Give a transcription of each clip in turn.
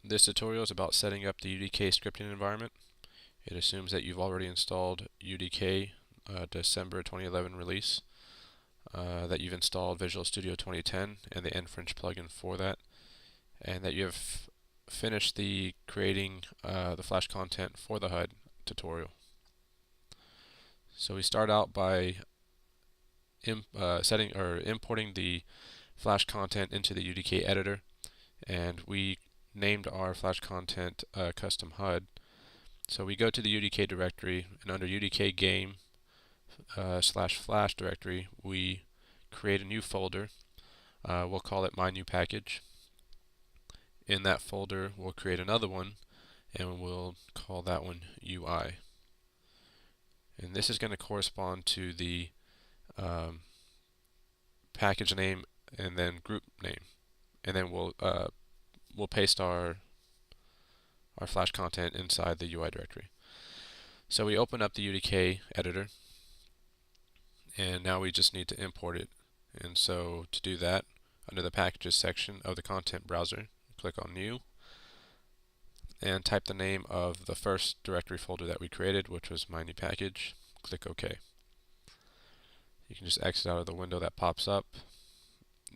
This tutorial is about setting up the UDK scripting environment. It assumes that you've already installed UDK December 2011 release, that you've installed Visual Studio 2010 and the nFrench plugin for that, and that you have finished the creating the Flash content for the HUD tutorial. So we start out by importing the Flash content into the UDK editor, and we named our Flash content custom HUD. So we go to the UDK directory, and under UDK game /flash directory, we create a new folder. We'll call it my new package. In that folder, we'll create another one, and we'll call that one UI. And this is going to correspond to the package name and then group name. And then we'll paste our Flash content inside the UI directory. So we open up the UDK editor, and now we just need to import it. And so to do that, under the packages section of the content browser, click on New, and type the name of the first directory folder that we created, which was my new package. Click OK. You can just exit out of the window that pops up.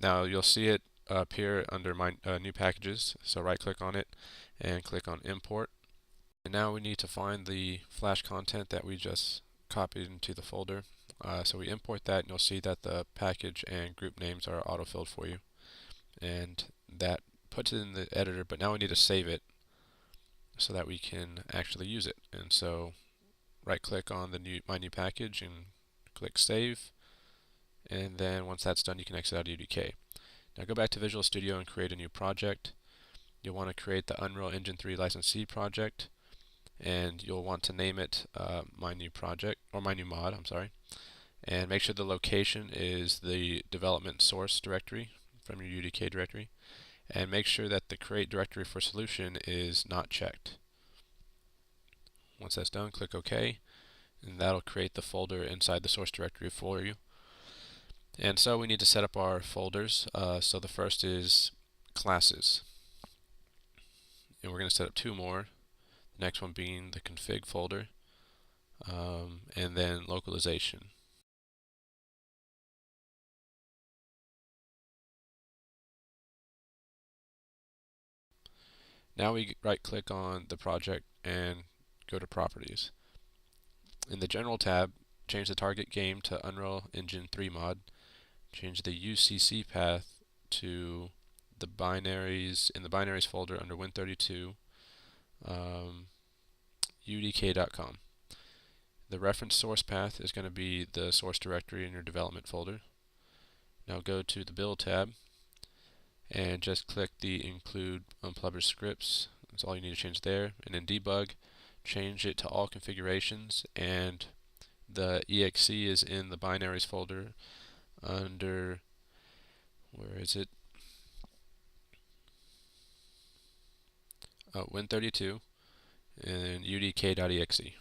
Now you'll see it appear under my new packages, so right click on it and click on Import. And now we need to find the Flash content that we just copied into the folder. So we import that, and you'll see that the package and group names are autofilled for you, and that puts it in the editor. But now we need to save it so that we can actually use it. And so right click on the my new package and click Save, and then once that's done, you can exit out of UDK. Now go back to Visual Studio and create a new project. You'll want to create the Unreal Engine 3 licensee project, and you'll want to name it my new project, or my new mod, I'm sorry. And make sure the location is the development source directory from your UDK directory, and make sure that the create directory for solution is not checked. Once that's done, click OK, and that'll create the folder inside the source directory for you. And so we need to set up our folders. So the first is classes, and we're going to set up two more. The next one being the config folder, and then localization. Now we right click on the project and go to properties. In the general tab, change the target game to Unreal Engine 3 mod. Change the UCC path to the binaries, in the binaries folder under Win32, udk.com. The reference source path is going to be the source directory in your development folder. Now go to the build tab and just click the include unpublished scripts. That's all you need to change there. And in debug, change it to all configurations, and the exe is in the binaries folder under, where is it? Win32 and udk.exe.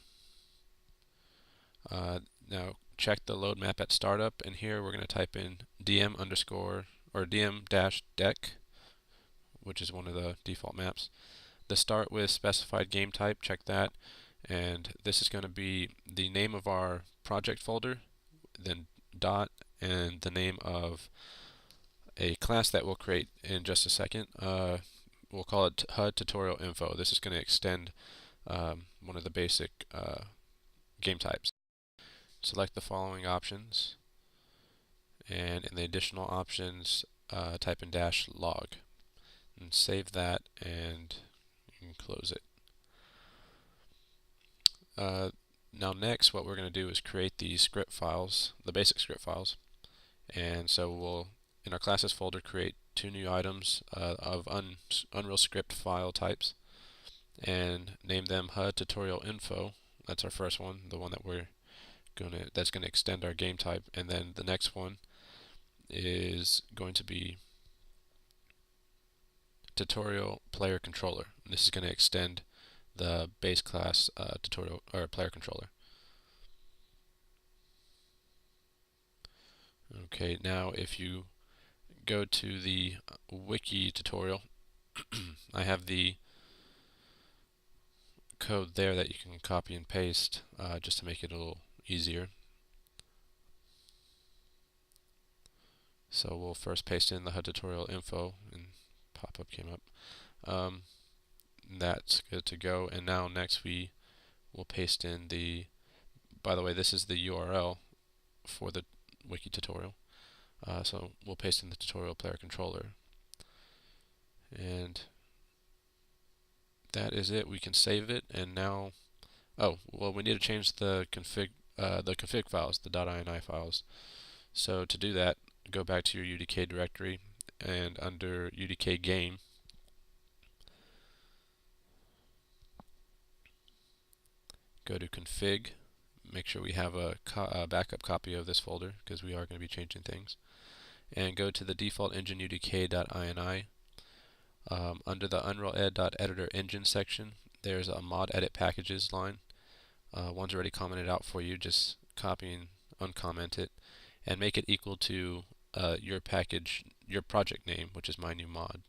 Now check the load map at startup, and here we're going to type in dm underscore or dm-deck, which is one of the default maps. The start with specified game type, check that, and this is going to be the name of our project folder, then dot, and the name of a class that we'll create in just a second. We'll call it HUD tutorial info. This is going to extend one of the basic game types. Select the following options, and in the additional options, type in -log, and save that, and you can close it. Now next, what we're going to do is create these script files, the basic script files. And so we'll, in our classes folder, create two new items of Unreal script file types, and name them HUD tutorial info. That's our first one, the one that that's going to extend our game type. And then the next one is going to be tutorial player controller. And this is going to extend the base class tutorial or player controller. Okay, now if you go to the wiki tutorial, I have the code there that you can copy and paste just to make it a little easier. So we'll first paste in the HUD tutorial info, and pop-up came up. That's good to go. And now next we will paste in the, by the way, this is the URL for the wiki tutorial. So we'll paste in the tutorial player controller. And that is it. We can save it, and now, oh, well, we need to change the config files, the .ini files. So to do that, go back to your UDK directory, and under UDK game, go to config. Make sure we have a backup copy of this folder because we are going to be changing things. And go to the default engine UDK.ini. Under the Unreal Ed.editor engine section, there's a mod edit packages line. One's already commented out for you. Just copy and uncomment it, and make it equal to your project name, which is my new mod.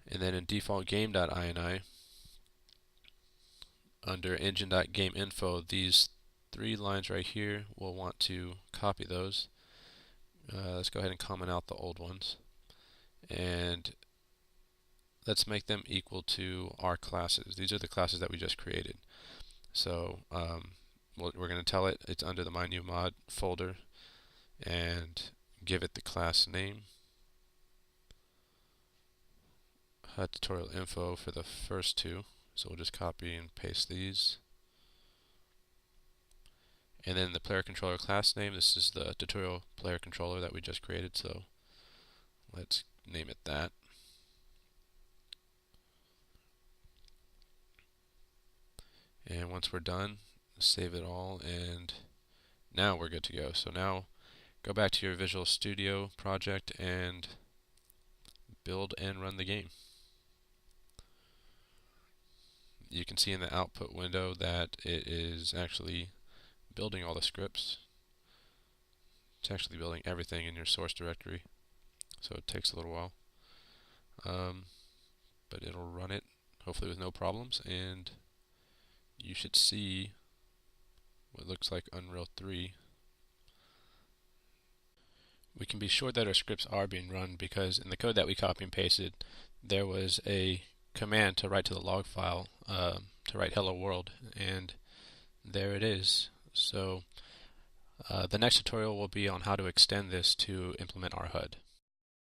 And then in default game.ini, under engine.gameinfo, these three lines right here, we'll want to copy those. Let's go ahead and comment out the old ones, and let's make them equal to our classes. These are the classes that we just created. So we're going to tell it it's under the My New Mod folder, and give it the class name. HUD tutorial info for the first two. So we'll just copy and paste these. And then the player controller class name, this is the tutorial player controller that we just created, so let's name it that. And once we're done, save it all, and now we're good to go. So now go back to your Visual Studio project and build and run the game. You can see in the output window that it is actually building all the scripts. It's actually building everything in your source directory, so it takes a little while. But it'll run it, hopefully with no problems, and you should see what looks like Unreal 3. We can be sure that our scripts are being run because in the code that we copy and pasted, there was a command to write to the log file to write hello world, and there it is. So the next tutorial will be on how to extend this to implement our HUD.